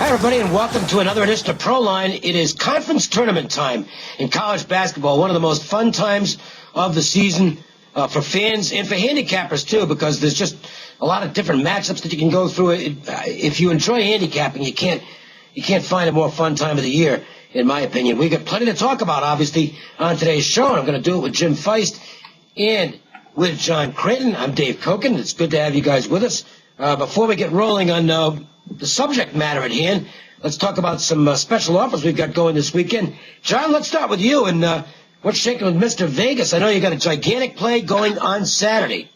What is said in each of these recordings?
Hi, everybody, and welcome to another edition of Pro Line. It is conference tournament time in college basketball, one of the most fun times of the season for fans and for handicappers, too, because there's just a lot of different matchups that you can go through. If you enjoy handicapping, you can't find a more fun time of the year, in my opinion. We've got plenty to talk about, obviously, on today's show, and I'm going to do it with Jim Feist and with John Creighton. I'm Dave Koken. It's good to have you guys with us. Before we get rolling on the subject matter at hand, let's talk about some special offers we've got going this weekend. John, let's start with you. And what's shaking with Mr. Vegas? I know you got a gigantic play going on Saturday.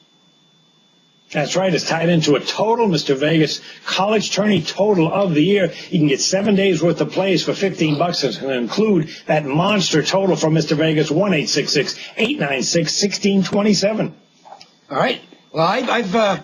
That's right. It's tied into a total, Mr. Vegas, college tourney total of the year. You can get 7 days worth of plays for $15. It's going to include that monster total from Mr. Vegas, 1-866-896-1627. All right. Well, I've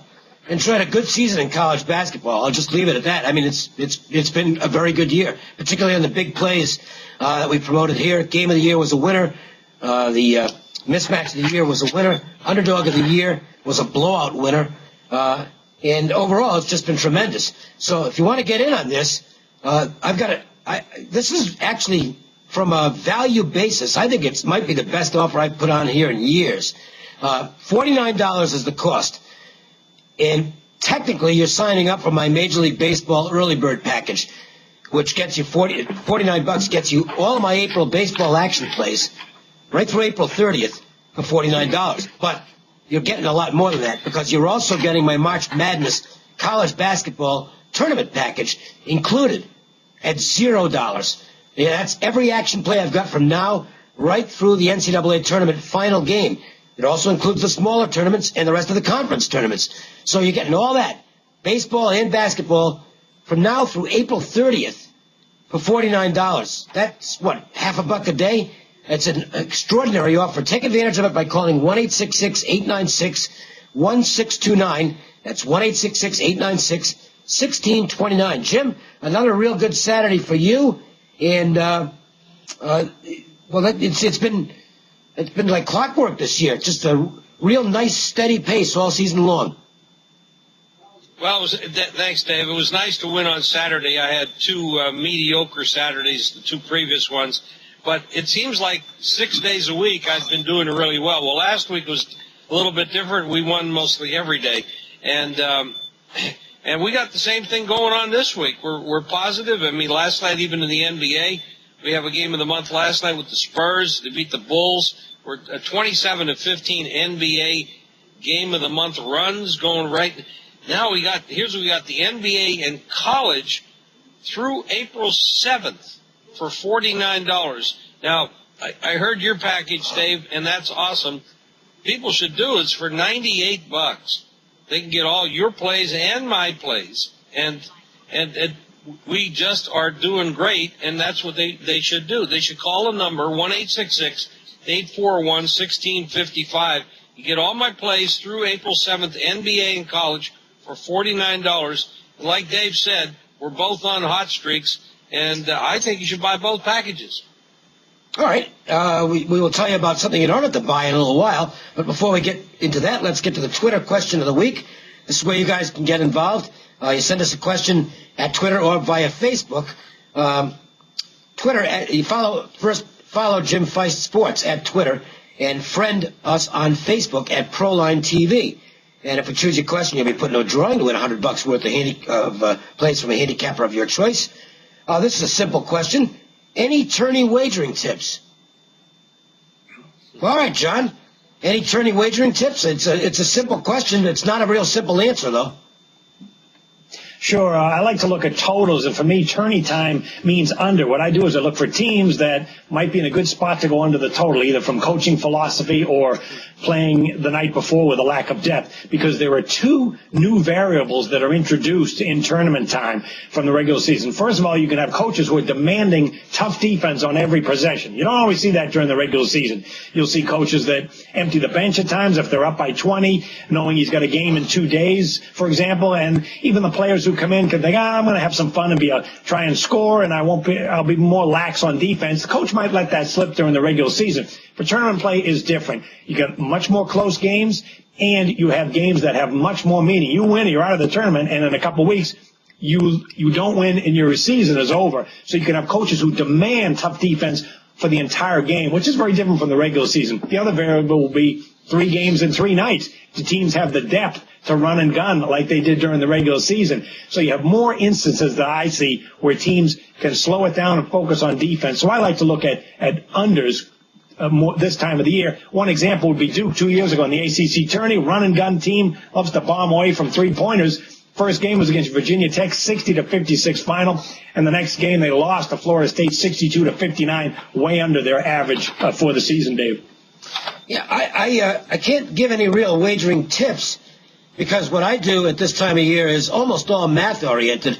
enjoyed a good season in college basketball. I'll just leave it at that. I mean, it's been a very good year, particularly on the big plays that we promoted here. Game of the year was a winner. The mismatch of the year was a winner. Underdog of the year was a blowout winner. And overall, it's just been tremendous. So if you want to get in on this, this is actually from a value basis. I think it might be the best offer I've put on here in years. $49 is the cost. And technically, you're signing up for my Major League Baseball early bird package, which gets you $49, gets you all of my April baseball action plays right through April 30th for $49. But you're getting a lot more than that because you're also getting my March Madness college basketball tournament package included at $0. Yeah, that's every action play I've got from now right through the NCAA tournament final game. It also includes the smaller tournaments and the rest of the conference tournaments. So you're getting all that, baseball and basketball, from now through April 30th for $49. That's, what, half a buck a day? It's an extraordinary offer. Take advantage of it by calling 1-866-896-1629. That's 1-866-896-1629. Jim, another real good Saturday for you. And, it's been like clockwork this year. Just a real nice, steady pace all season long. Well, thanks, Dave. It was nice to win on Saturday. I had two mediocre Saturdays, the two previous ones. But it seems like 6 days a week I've been doing really well. Well, last week was a little bit different. We won mostly every day. And we got the same thing going on this week. We're positive. I mean, last night, even in the NBA, we have a game of the month last night with the Spurs. They beat the Bulls. We're 27-15 NBA game of the month runs going right now. Here's what we got: the NBA and college through April 7th for $49. Now, I heard your package, Dave, and that's awesome. People should do it. It's for $98. They can get all your plays and my plays, and we just are doing great, and that's what they should do. They should call a number, 1-866-841-1655. You get all my plays through April 7th, NBA and college, for $49. Like Dave said, we're both on hot streaks, and I think you should buy both packages. All right. We will tell you about something you don't have to buy in a little while. But before we get into that, let's get to the Twitter question of the week. This is where you guys can get involved. You send us a question at Twitter or via Facebook. Twitter, you follow Jim Feist Sports at Twitter and friend us on Facebook at Proline TV. And if we choose your question, you'll be put in a drawing to win $100 worth of plays from a handicapper of your choice. This is a simple question. Any tourney wagering tips? All right, John. Any tourney wagering tips? It's a simple question. It's not a real simple answer, though. Sure. I like to look at totals, and for me, tourney time means under. What I do is I look for teams that might be in a good spot to go under the total, either from coaching philosophy or playing the night before with a lack of depth, because there are two new variables that are introduced in tournament time from the regular season. First of all, you can have coaches who are demanding tough defense on every possession. You don't always see that during the regular season. You'll see coaches that empty the bench at times if they're up by 20, knowing he's got a game in 2 days, for example, and even the players who come in can think, I'm going to have some fun and try and score, and I'll be more lax on defense. The coach might let that slip during the regular season. But tournament play is different. You got much more close games, and you have games that have much more meaning. You win, you're out of the tournament, and in a couple of weeks, you don't win and your season is over. So you can have coaches who demand tough defense for the entire game, which is very different from the regular season. The other variable will be 3 games in 3 nights. The teams have the depth to run and gun like they did during the regular season. So you have more instances that I see where teams can slow it down and focus on defense. So I like to look at unders more this time of the year. One example would be Duke 2 years ago in the ACC Tourney. Run and gun team, loves to bomb away from 3-pointers. First game was against Virginia Tech, 60-56 final, and the next game they lost to Florida State, 62-59, way under their average for the season, Dave. Yeah, I can't give any real wagering tips because what I do at this time of year is almost all math oriented.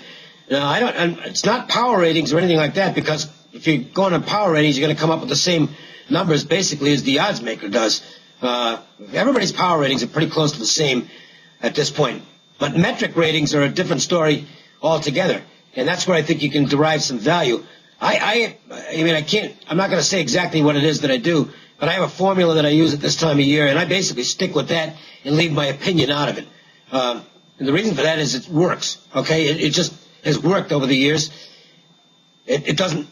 It's not power ratings or anything like that because if you're going on power ratings, you're going to come up with the same numbers basically as the odds maker does. Everybody's power ratings are pretty close to the same at this point. But metric ratings are a different story altogether, and that's where I think you can derive some value. I'm not going to say exactly what it is that I do, but I have a formula that I use at this time of year, and I basically stick with that and leave my opinion out of it. And the reason for that is it works. Okay, it just has worked over the years. It doesn't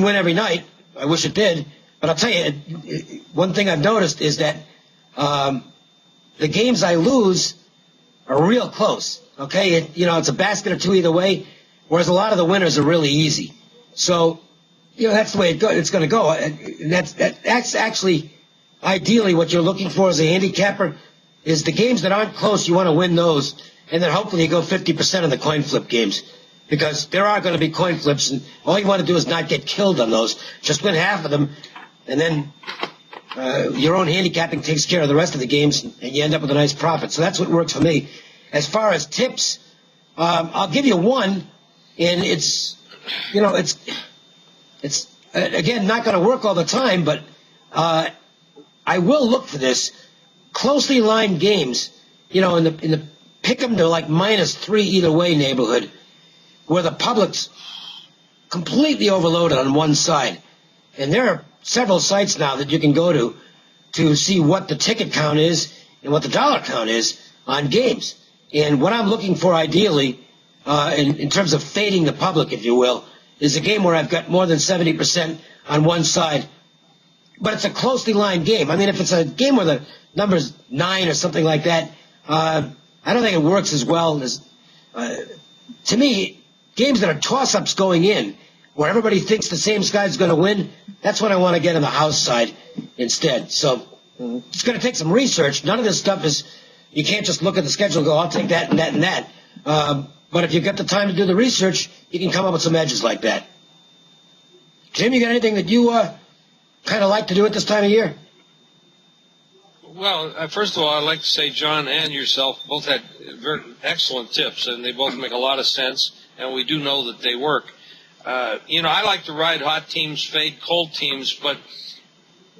win every night. I wish it did, but I'll tell you, one thing I've noticed is that the games I lose are real close, okay? It's a basket or 2 either way, whereas a lot of the winners are really easy. So, that's the way it's going to go. And that's actually ideally what you're looking for as a handicapper is the games that aren't close, you want to win those, and then hopefully you go 50% of the coin flip games because there are going to be coin flips, and all you want to do is not get killed on those. Just win half of them, and then your own handicapping takes care of the rest of the games, and you end up with a nice profit. So that's what works for me. As far as tips, I'll give you one, and it's again not going to work all the time, but I will look for this closely lined games. In the pick 'em to like -3 either way neighborhood, where the public's completely overloaded on one side, and there are several sites now that you can go to see what the ticket count is and what the dollar count is on games. And what I'm looking for ideally, in terms of fading the public, if you will, is a game where I've got more than 70% on one side, but it's a closely lined game. I mean, if it's a game where the number's 9 or something like that, I don't think it works as well as, to me, games that are toss-ups going in, where everybody thinks the same side's going to win, that's what I want to get on the house side instead. So it's going to take some research. None of this stuff is, you can't just look at the schedule and go, I'll take that and that and that. But if you've got the time to do the research, you can come up with some edges like that. Jim, you got anything that you kind of like to do at this time of year? Well, first of all, I'd like to say John and yourself both had very excellent tips, and they both make a lot of sense, and we do know that they work. I like to ride hot teams, fade cold teams, but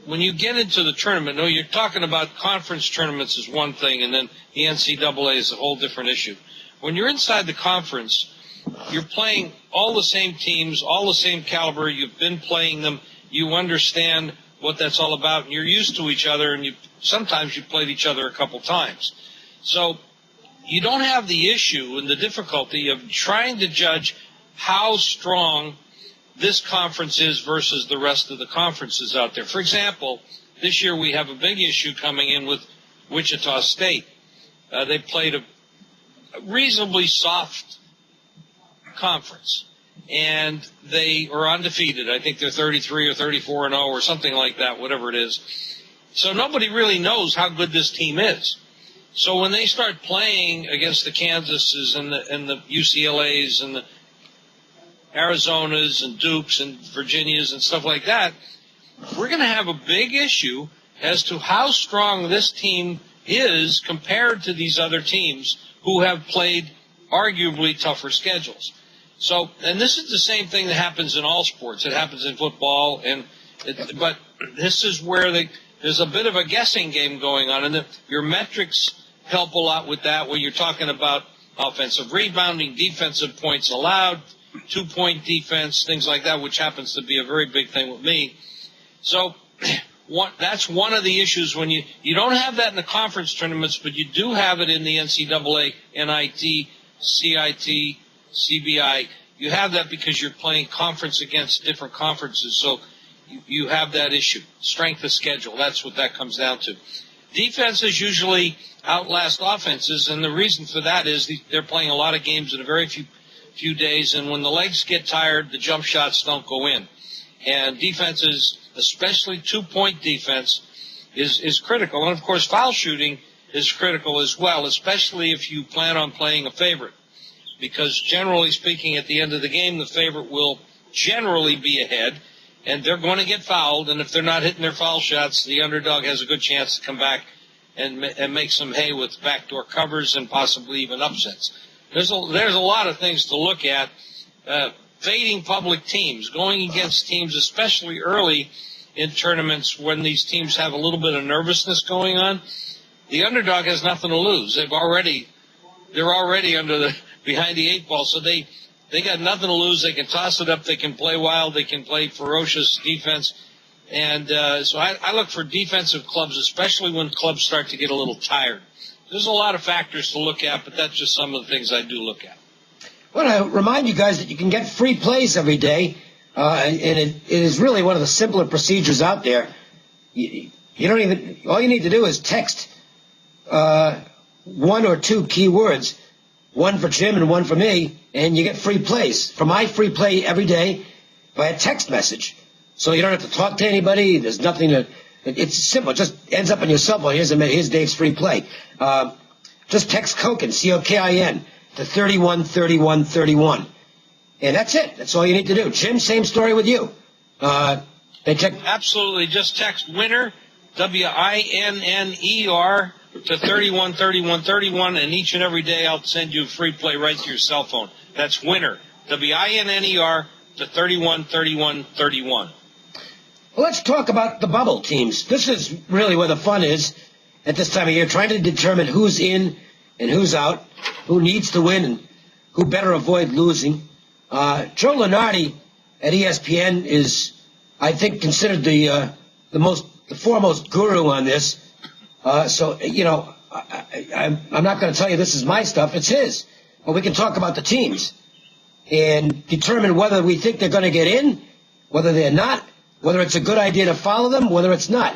when you get into the tournament, you're talking about conference tournaments is one thing, and then the NCAA is a whole different issue. When you're inside the conference, you're playing all the same teams, all the same caliber. You've been playing them. You understand what that's all about, and you're used to each other, and sometimes you played each other a couple times. So you don't have the issue and the difficulty of trying to judge how strong this conference is versus the rest of the conferences out there. For example, this year we have a big issue coming in with Wichita State. They played a reasonably soft conference, and they are undefeated. I think they're 33 or 34-0 or something like that, whatever it is. So nobody really knows how good this team is. So when they start playing against the Kansases and the UCLAs and the Arizonas and Dukes and Virginias and stuff like that, we're going to have a big issue as to how strong this team is compared to these other teams who have played arguably tougher schedules. So, and this is the same thing that happens in all sports. It happens in football, but this is where there's a bit of a guessing game going on, and your metrics help a lot with that, where you're talking about offensive rebounding, defensive points allowed, 2-point defense, things like that, which happens to be a very big thing with me. So that's one of the issues when you don't have that in the conference tournaments, but you do have it in the NCAA, NIT, CIT, CBI. You have that because you're playing conference against different conferences, so you have that issue. Strength of schedule, that's what that comes down to. Defenses usually outlast offenses, and the reason for that is they're playing a lot of games in a very few days, and when the legs get tired, the jump shots don't go in. And defenses, especially two-point defense, is critical. And, of course, foul shooting is critical as well, especially if you plan on playing a favorite. Because generally speaking, at the end of the game, the favorite will generally be ahead, and they're going to get fouled. And if they're not hitting their foul shots, the underdog has a good chance to come back and make some hay with backdoor covers and possibly even upsets. There's a lot of things to look at. Fading public teams, going against teams, especially early in tournaments when these teams have a little bit of nervousness going on. The underdog has nothing to lose. They're already behind the eight ball, so they got nothing to lose. They can toss it up. They can play wild. They can play ferocious defense. And so I look for defensive clubs, especially when clubs start to get a little tired. There's a lot of factors to look at, but that's just some of the things I do look at. I want to remind you guys that you can get free plays every day, and it is really one of the simpler procedures out there. You don't even, all you need to do is text one or two keywords, one for Jim and one for me, and you get free plays. For my free play every day by a text message. So you don't have to talk to anybody. There's nothing to, it's simple. It just ends up on your cell phone. Here's Dave's free play. Just text Kokin, C-O-K-I-N, to 313131. And that's it. That's all you need to do. Jim, same story with you. Absolutely. Just text winner, WINNER, to 313131, and each and every day I'll send you a free play right to your cell phone. That's winner, WINNER, to 313131. Well, let's talk about the bubble teams. This is really where the fun is at this time of year, trying to determine who's in and who's out, who needs to win and who better avoid losing. Joe Lunardi at ESPN is, I think, considered the foremost guru on this. So, you know, I'm not going to tell you this is my stuff. It's his. But we can talk about the teams and determine whether we think they're going to get in, whether they're not, whether it's a good idea to follow them, whether it's not.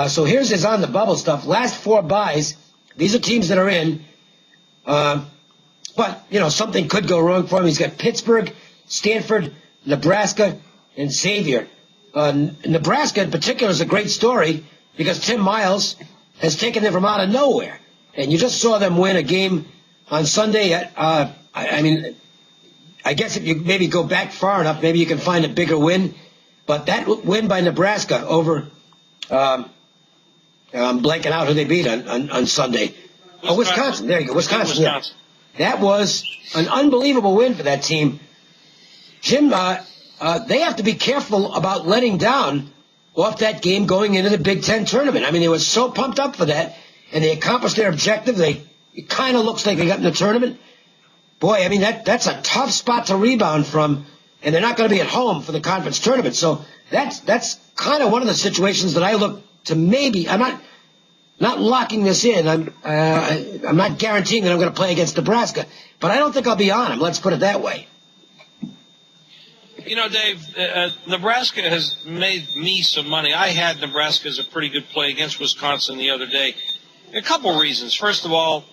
So here's his on the bubble stuff. Last four buys, these are teams that are in. But, you know, something could go wrong for him. He's got Pittsburgh, Stanford, Nebraska, and Xavier. Nebraska in particular is a great story because Tim Miles has taken them from out of nowhere. And you just saw them win a game on Sunday. I guess if you maybe go back far enough, maybe you can find a bigger win. But that win by Nebraska over, I'm blanking out who they beat on Sunday. Wisconsin. There you go. Wisconsin. Yeah. That was an unbelievable win for that team. Jim, they have to be careful about letting down off that game going into the Big Ten tournament. I mean, they were so pumped up for that, and they accomplished their objective. It kind of looks like they got in the tournament. Boy, I mean, that's a tough spot to rebound from, and they're not going to be at home for the conference tournament. So that's kind of one of the situations that I look to maybe. I'm not locking this in. I'm not guaranteeing that I'm going to play against Nebraska, but I don't think I'll be on them. Let's put it that way. You know, Dave, Nebraska has made me some money. I had Nebraska as a pretty good play against Wisconsin the other day. A couple reasons. First of all,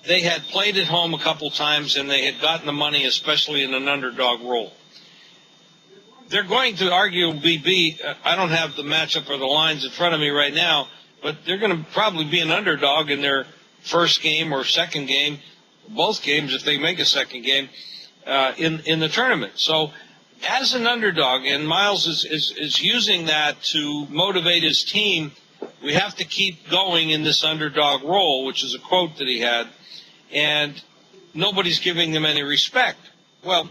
they had played at home a couple times, and they had gotten the money, especially in an underdog role. They're going to arguably be, I don't have the matchup or the lines in front of me right now, but they're going to probably be an underdog in their first game or second game, both games if they make a second game, in the tournament. So as an underdog, and Miles is using that to motivate his team, we have to keep going in this underdog role, which is a quote that he had, and nobody's giving them any respect. Well,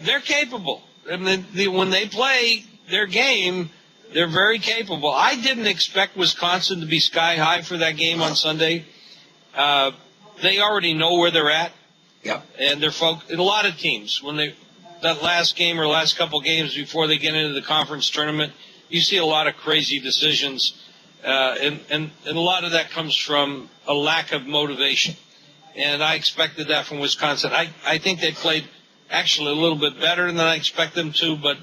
they're capable. I mean, when they play their game, they're very capable. I didn't expect Wisconsin to be sky high for that game on Sunday. They already know where they're at. Yep. And they're a lot of teams, when that last game or last couple games before they get into the conference tournament, you see a lot of crazy decisions. And a lot of that comes from a lack of motivation. and I expected that from Wisconsin. I think they played actually a little bit better than I expect them to, but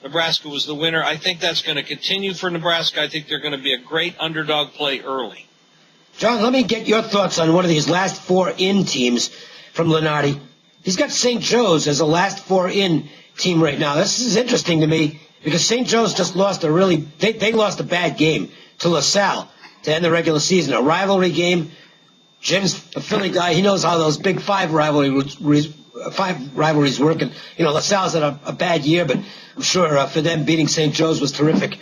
Nebraska was the winner. I think that's going to continue for Nebraska. I think they're going to be a great underdog play early. John, let me get your thoughts on one of these last four-in teams from Lunardi. He's got St. Joe's as a last four-in team right now. This is interesting to me because St. Joe's just lost they lost a bad game to LaSalle to end the regular season, a rivalry game. Jim's a Philly guy. He knows how those big five rivalries work. And, LaSalle's had a bad year, but I'm sure for them beating St. Joe's was terrific.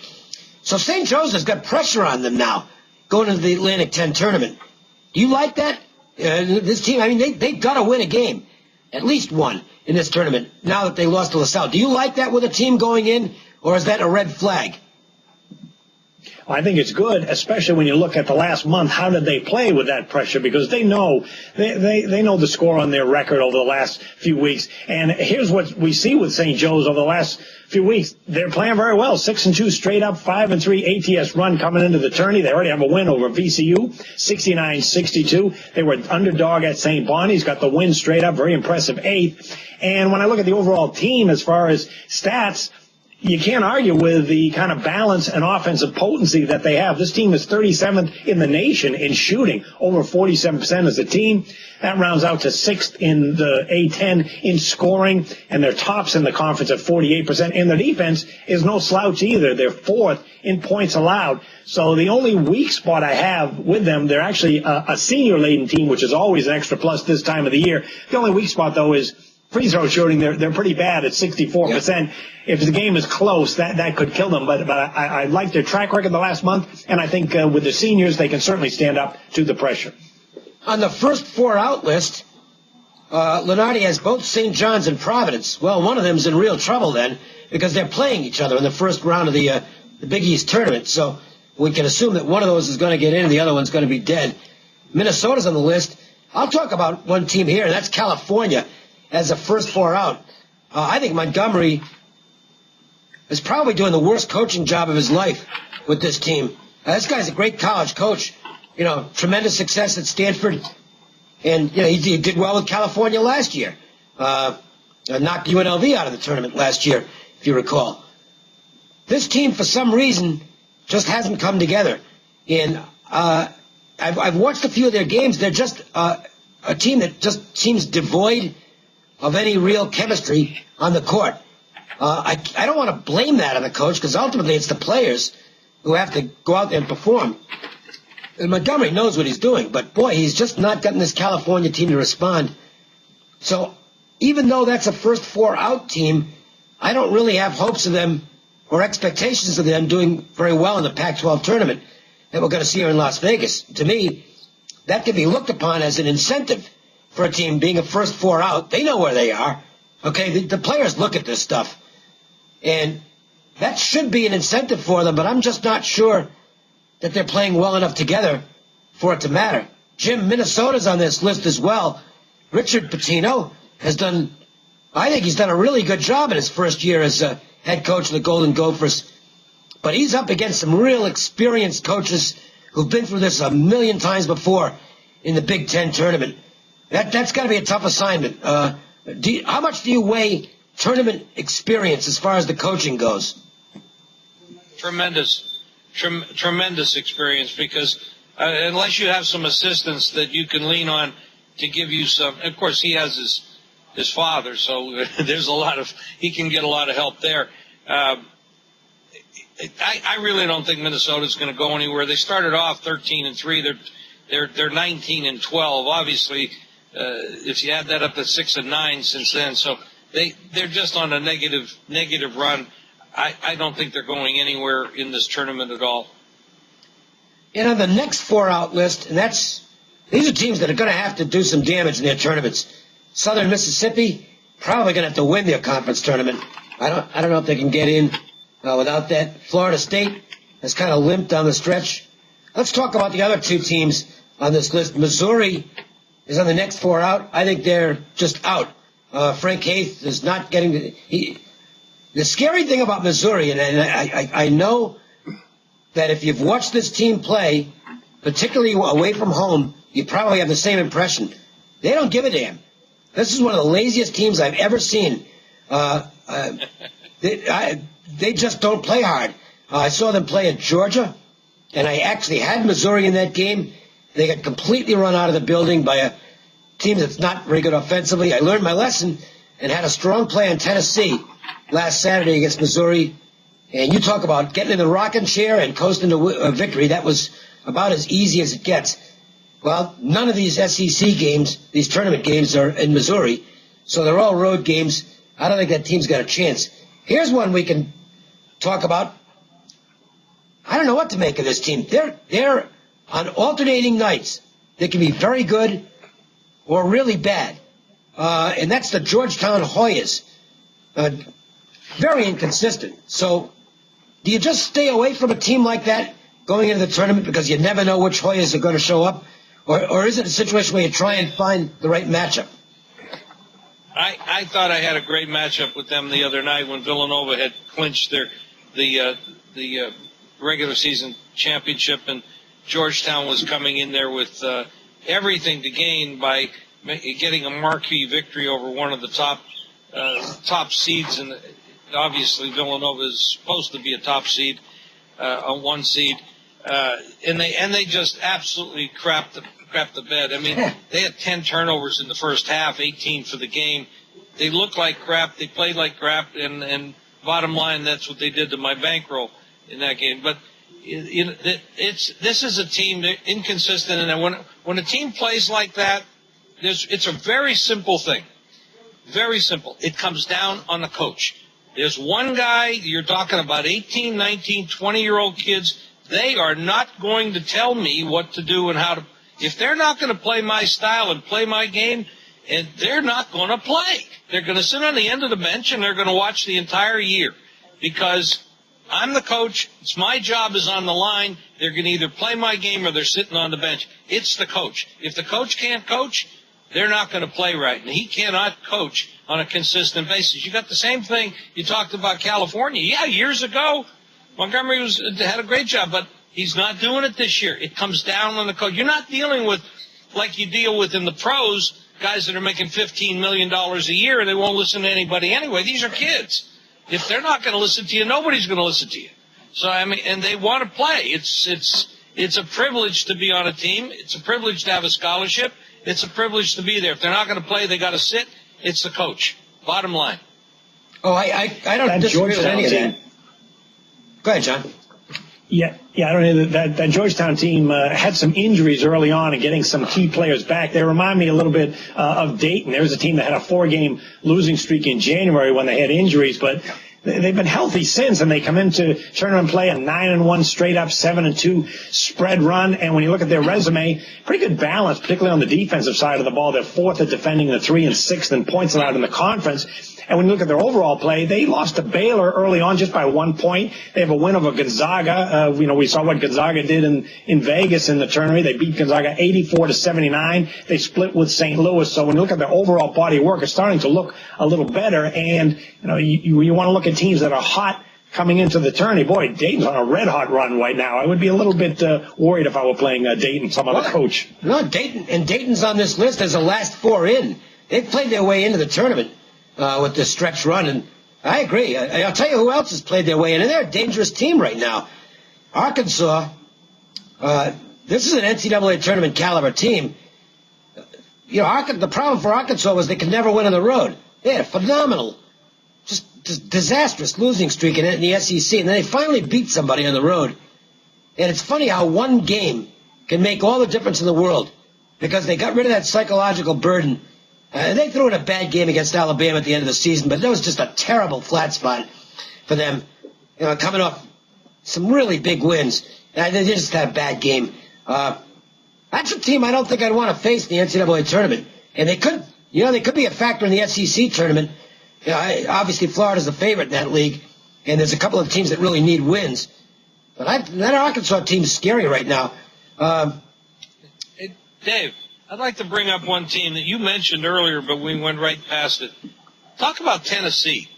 So St. Joe's has got pressure on them now going into the Atlantic 10 tournament. Do you like that? This team, they've got to win a game, at least one, in this tournament, now that they lost to LaSalle. Do you like that with a team going in, or is that a red flag? I think it's good, especially when you look at the last month. How did they play with that pressure? Because they know they know the score on their record over the last few weeks. And here's what we see with St. Joe's over the last few weeks. They're playing very well. 6-2 straight up, 5-3 ATS run coming into the tourney. They already have a win over VCU, 69-62. They were underdog at St. Bonnie's, got the win straight up, very impressive 8th. And when I look at the overall team as far as stats, you can't argue with the kind of balance and offensive potency that they have. This team is 37th in the nation in shooting, over 47% as a team. That rounds out to 6th in the A10 in scoring, and they're tops in the conference at 48%. And their defense is no slouch either. They're 4th in points allowed. So the only weak spot I have with them, they're actually a senior-laden team, which is always an extra plus this time of the year. The only weak spot, though, is free throw shooting. They're pretty bad at 64%. Yep. If the game is close, that could kill them. But I like their track record the last month, and I think with the seniors, they can certainly stand up to the pressure. On the first four-out list, Lunardi has both St. John's and Providence. Well, one of them's in real trouble then because they're playing each other in the first round of the Big East tournament. So we can assume that one of those is going to get in and the other one's going to be dead. Minnesota's on the list. I'll talk about one team here, and that's California as a first four out. I think Montgomery is probably doing the worst coaching job of his life with this team. This guy's a great college coach. Tremendous success at Stanford. And, he did well with California last year. Knocked UNLV out of the tournament last year, if you recall. This team, for some reason, just hasn't come together. And I've watched a few of their games. They're just a team that just seems devoid of any real chemistry on the court. I don't want to blame that on the coach because ultimately it's the players who have to go out there and perform. And Montgomery knows what he's doing, but boy, he's just not gotten this California team to respond. So even though that's a first four out team, I don't really have hopes of them or expectations of them doing very well in the Pac-12 tournament that we're going to see here in Las Vegas. To me, that can be looked upon as an incentive for a team being a first four out. They know where they are. Okay, the players look at this stuff. And that should be an incentive for them, but I'm just not sure that they're playing well enough together for it to matter. Jim, Minnesota's on this list as well. Richard Pitino I think he's done a really good job in his first year as head coach of the Golden Gophers. But he's up against some real experienced coaches who've been through this a million times before in the Big Ten tournament. That's got to be a tough assignment. How much do you weigh tournament experience as far as the coaching goes? Tremendous experience because unless you have some assistants that you can lean on to give you some, of course he has his father, so there's he can get a lot of help there. I really don't think Minnesota's going to go anywhere. They started off 13-3. They're 19-12. Obviously, if you add that up, that's 6-9 since then. So they're just on a negative run. I don't think they're going anywhere in this tournament at all. And on the next four-out list, and these are teams that are going to have to do some damage in their tournaments. Southern Mississippi, probably going to have to win their conference tournament. I don't know if they can get in without that. Florida State has kind of limped on the stretch. Let's talk about the other two teams on this list. Missouri is on the next four out. I think they're just out. Frank Haith is not getting the scary thing about Missouri, and I know that if you've watched this team play, particularly away from home, you probably have the same impression. They don't give a damn. This is one of the laziest teams I've ever seen. They just don't play hard. I saw them play at Georgia, and I actually had Missouri in that game. They got completely run out of the building by a team that's not very good offensively. I learned my lesson and had a strong play on Tennessee last Saturday against Missouri. And you talk about getting in the rocking chair and coasting to a victory. That was about as easy as it gets. Well, none of these SEC games, these tournament games, are in Missouri, so they're all road games. I don't think that team's got a chance. Here's one we can talk about. I don't know what to make of this team. They're on alternating nights. They can be very good or really bad. And that's the Georgetown Hoyas. Very inconsistent. So do you just stay away from a team like that going into the tournament because you never know which Hoyas are going to show up? Or is it a situation where you try and find the right matchup? I thought I had a great matchup with them the other night when Villanova had clinched the regular season championship, and Georgetown was coming in there with everything to gain by getting a marquee victory over one of the top seeds. And obviously Villanova is supposed to be a top seed, a one seed, and they just absolutely crapped the bed. I mean, they had 10 turnovers in the first half, 18 for the game. They looked like crap. They played like crap, and bottom line, that's what they did to my bankroll in that game. But this is a team that inconsistent, and when a team plays like that, it's a very simple thing. Very simple. It comes down on the coach. There's one guy, you're talking about 18, 19, 20-year-old kids. They are not going to tell me what to do and how to. If they're not going to play my style and play my game, and they're not going to play. They're going to sit on the end of the bench, and they're going to watch the entire year. Because I'm the coach. It's my job is on the line. They're going to either play my game or they're sitting on the bench. It's the coach. If the coach can't coach, they're not going to play right. And he cannot coach on a consistent basis. You got the same thing you talked about California. Yeah, years ago, Montgomery had a great job, but he's not doing it this year. It comes down on the coach. You're not dealing with, like you deal with in the pros, guys that are making $15 million a year and they won't listen to anybody anyway. These are kids. If they're not going to listen to you, nobody's going to listen to you. So, I mean, and they want to play. It's a privilege to be on a team. It's a privilege to have a scholarship. It's a privilege to be there. If they're not going to play, they got to sit. It's the coach. Bottom line. Oh, I don't disagree with any of that. Go ahead, John. Yeah, I don't know that Georgetown team had some injuries early on and getting some key players back. They remind me a little bit of Dayton. There was a team that had a 4-game losing streak in January when they had injuries, but they've been healthy since, and they come into tournament play a 9-1 straight up, 7-2 spread run. And when you look at their resume, pretty good balance, particularly on the defensive side of the ball. They're 4th at defending, the 3 and 6th in points allowed in the conference. And when you look at their overall play, they lost to Baylor early on just by 1 point. They have a win over Gonzaga. We saw what Gonzaga did in Vegas in the tournament. They beat Gonzaga 84-79. They split with St. Louis. So when you look at their overall body of work, it's starting to look a little better. And you want to look at teams that are hot coming into the tourney. Boy, Dayton's on a red-hot run right now. I would be a little bit worried if I were playing Dayton, some other coach. No, Dayton's on this list as the last 4 in. They've played their way into the tournament with this stretch run, and I agree. I'll tell you who else has played their way in, and they're a dangerous team right now. Arkansas, this is an NCAA tournament caliber team. The problem for Arkansas was they could never win on the road. They had a phenomenal, just disastrous losing streak in the SEC, and then they finally beat somebody on the road. And it's funny how one game can make all the difference in the world, because they got rid of that psychological burden. They threw in a bad game against Alabama at the end of the season, but that was just a terrible flat spot for them, coming off some really big wins. They just had a bad game. That's a team I don't think I'd want to face in the NCAA tournament. And they could be a factor in the SEC tournament. Obviously Florida's the favorite in that league, and there's a couple of teams that really need wins. But that Arkansas team's scary right now. Hey, Dave, I'd like to bring up one team that you mentioned earlier, but we went right past it. Talk about Tennessee.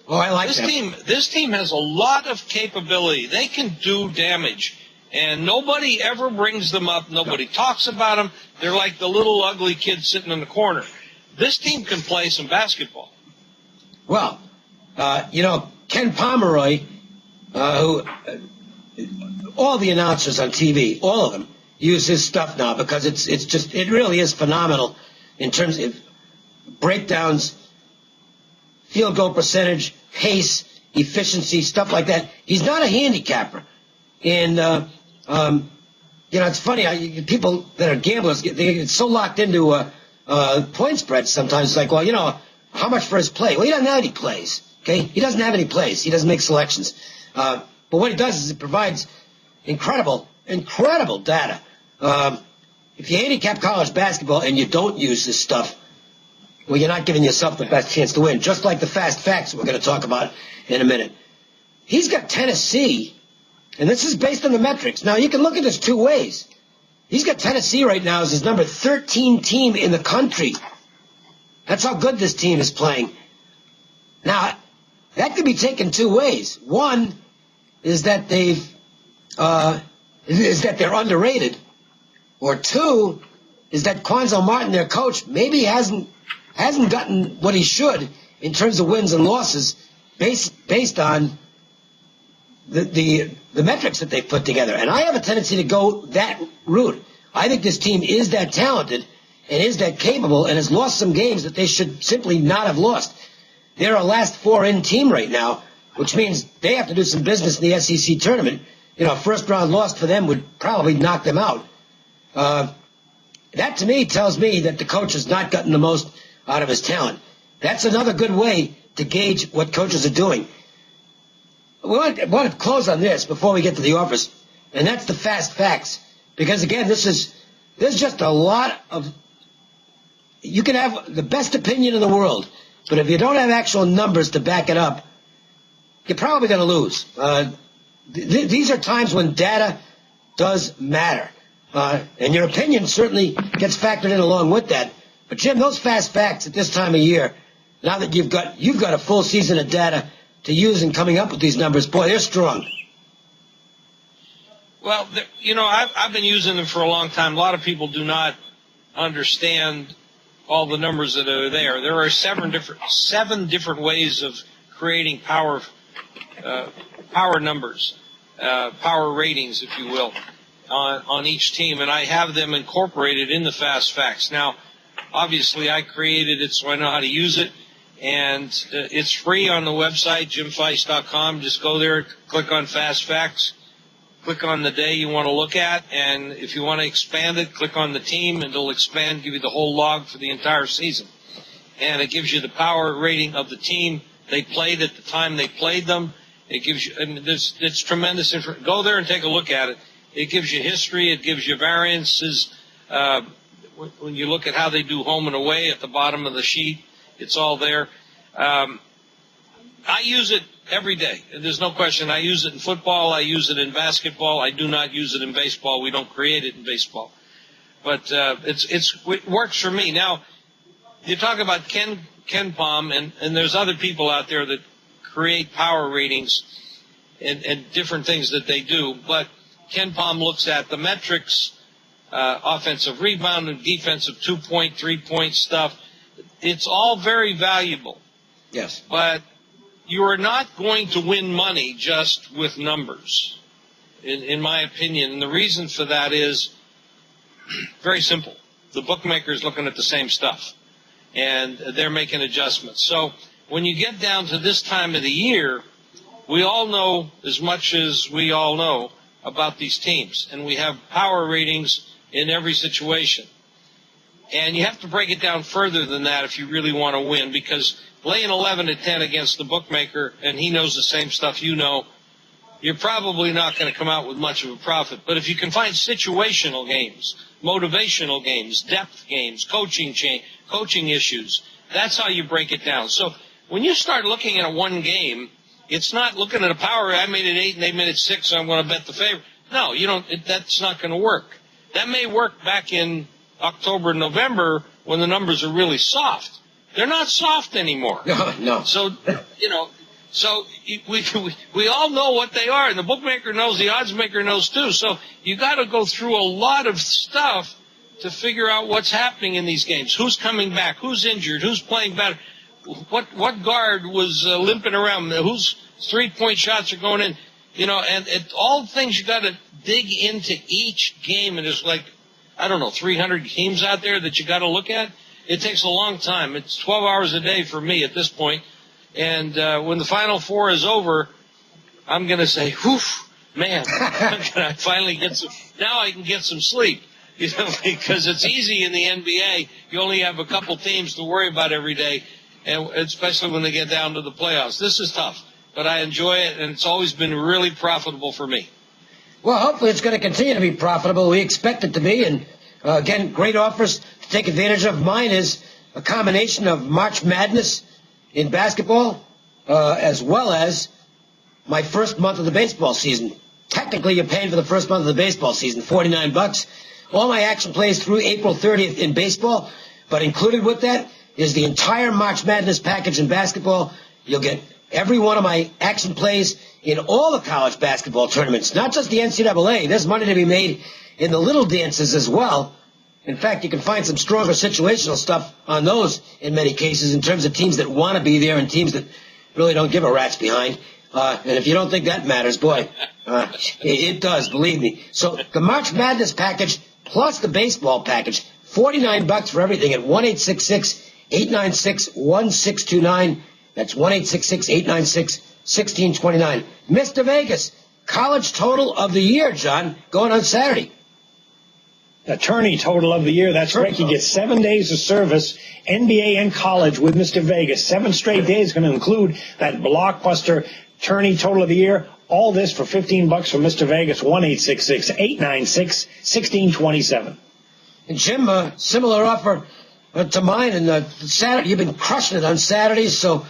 Oh, I like this them. team. This team has a lot of capability. They can do damage. And nobody ever brings them up. Nobody talks about them. They're like the little ugly kid sitting in the corner. This team can play some basketball. Well, Ken Pomeroy, who all the announcers on TV, all of them, use his stuff now because it really is phenomenal in terms of breakdowns, field goal percentage, pace, efficiency, stuff like that. He's not a handicapper. And, it's funny, people that are gamblers, they get so locked into point spreads sometimes. It's like, well, how much for his play? Well, he doesn't have any plays, okay? He doesn't have any plays. He doesn't make selections. But what he does is it provides incredible data. If you handicap college basketball and you don't use this stuff, well, you're not giving yourself the best chance to win, just like the fast facts we're going to talk about in a minute. He's got Tennessee, and this is based on the metrics. Now, you can look at this two ways. He's got Tennessee right now as his number 13 team in the country. That's how good this team is playing. Now, that could be taken two ways. One is that they're underrated, or two is that Quanzo Martin, their coach, maybe hasn't gotten what he should in terms of wins and losses based on the metrics that they've put together. And I have a tendency to go that route. I think this team is that talented and is that capable and has lost some games that they should simply not have lost. They're a last four-in team right now, which means they have to do some business in the SEC tournament. First-round loss for them would probably knock them out. That, to me, tells me that the coach has not gotten the most out of his talent. That's another good way to gauge what coaches are doing. I want to close on this before we get to the office, and that's the fast facts. Because, again, there's just a lot of – you can have the best opinion in the world, but if you don't have actual numbers to back it up, you're probably going to lose. These are times when data does matter. And your opinion certainly gets factored in along with that. But, Jim, those fast facts at this time of year, now that you've got a full season of data to use in coming up with these numbers, boy, they're strong. Well, I've been using them for a long time. A lot of people do not understand all the numbers that are there. There are seven different ways of creating power numbers, power ratings, if you will, on each team, and I have them incorporated in the fast facts. Now, obviously, I created it so I know how to use it, and it's free on the website, jimfeist.com. Just go there, click on fast facts. Click on the day you want to look at, and if you want to expand it, click on the team, and it'll expand, give you the whole log for the entire season. And it gives you the power rating of the team they played at the time they played them. It gives you, it's tremendous information. Go there and take a look at it. It gives you history. It gives you variances. When you look at how they do home and away at the bottom of the sheet, it's all there. I use it every day. There's no question. I use it in football. I use it in basketball. I do not use it in baseball. We don't create it in baseball. But it works for me. Now, you talk about Ken Palm, and there's other people out there that create power ratings and different things that they do. But Ken Palm looks at the metrics, offensive rebound and defensive 2-point, 3-point stuff. It's all very valuable. Yes. But you are not going to win money just with numbers, in my opinion. And the reason for that is very simple. The bookmaker's looking at the same stuff, and they're making adjustments. So when you get down to this time of the year, we all know as much as we all know about these teams, and we have power ratings in every situation. And you have to break it down further than that if you really want to win, because laying 11-10 against the bookmaker, and he knows the same stuff you know, you're probably not going to come out with much of a profit. But if you can find situational games, motivational games, depth games, coaching issues, that's how you break it down. So when you start looking at one game, it's not looking at a power. I made it 8 and they made it 6, so I'm going to bet the favorite. No, you don't. That's not going to work. That may work back in October, November, when the numbers are really soft. They're not soft anymore. No. So, So we all know what they are, and the bookmaker knows, the odds maker knows too. So you got to go through a lot of stuff to figure out what's happening in these games. Who's coming back? Who's injured? Who's playing better? What guard was limping around? Whose 3-point shots are going in? And all things you got to dig into each game, and there's 300 games out there that you got to look at. It takes a long time. It's 12 hours a day for me at this point. And when the Final Four is over, I'm going to say, whew, man, I finally get some. Now I can get some sleep, because it's easy in the NBA. You only have a couple teams to worry about every day, and especially when they get down to the playoffs. This is tough, but I enjoy it, and it's always been really profitable for me. Well, hopefully it's going to continue to be profitable. We expect it to be, and again, great offers to take advantage of. Mine is a combination of March Madness in basketball, as well as my first month of the baseball season. Technically, you're paying for the first month of the baseball season, $49. All my action plays through April 30th in baseball, but included with that is the entire March Madness package in basketball. You'll get every one of my action plays in all the college basketball tournaments, not just the NCAA. There's money to be made in the little dances as well. In fact, you can find some stronger situational stuff on those in many cases in terms of teams that want to be there and teams that really don't give a rat's behind. And if you don't think that matters, boy, it does, believe me. So the March Madness package plus the baseball package, $49 for everything at 1-866-896-1629. That's 1-866-896-1629. Mr. Vegas, college total of the year, John, going on Saturday. The Tourney total of the year. That's right. You get 7 days of service, NBA and college with Mr. Vegas. 7 straight days going to include that blockbuster Tourney total of the year. All this for $15 from Mr. Vegas. 1-866-896-1627. And Jim, similar offer to mine. And Saturday, you've been crushing it on Saturdays. So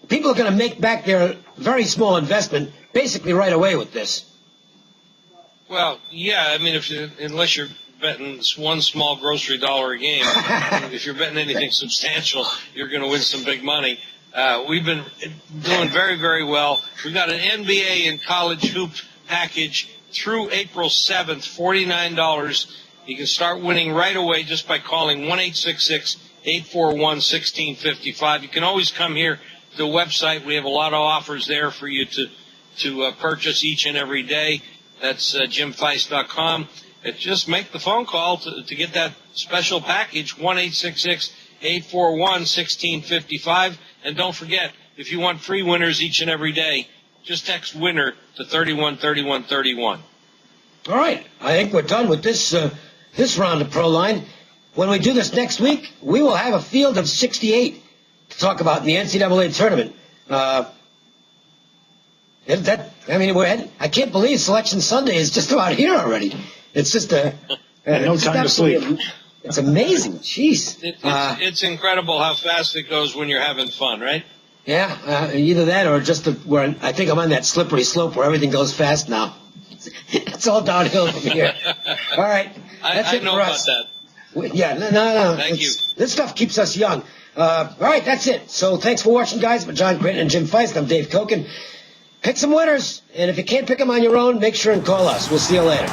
people are going to make back their very small investment basically right away with this. Well, yeah, I mean, unless you're betting one small grocery dollar a game, if you're betting anything substantial, you're going to win some big money. We've been doing very, very well. We've got an NBA and college hoop package through April 7th, $49. You can start winning right away just by calling 1-866-841-1655. You can always come here to the website. We have a lot of offers there for you to purchase each and every day. That's jimfeist.com. Just make the phone call to get that special package, 1-866-841-1655. And don't forget, if you want free winners each and every day, just text winner to 313131. All right. I think we're done with this round of Pro Line. When we do this next week, we will have a field of 68 to talk about in the NCAA tournament. I can't believe Selection Sunday is just about here already. It's just no time to sleep. It's amazing. Jeez. It's incredible how fast it goes when you're having fun, right? Yeah, either that or just where I think I'm on that slippery slope where everything goes fast now. It's all downhill from here. All right. That's it for us. I know about that. Yeah, no. Thank you. This stuff keeps us young. All right, that's it. So thanks for watching, guys. With John Creighton and Jim Feist, I'm Dave Koken. Pick some winners, and if you can't pick them on your own, make sure and call us. We'll see you later.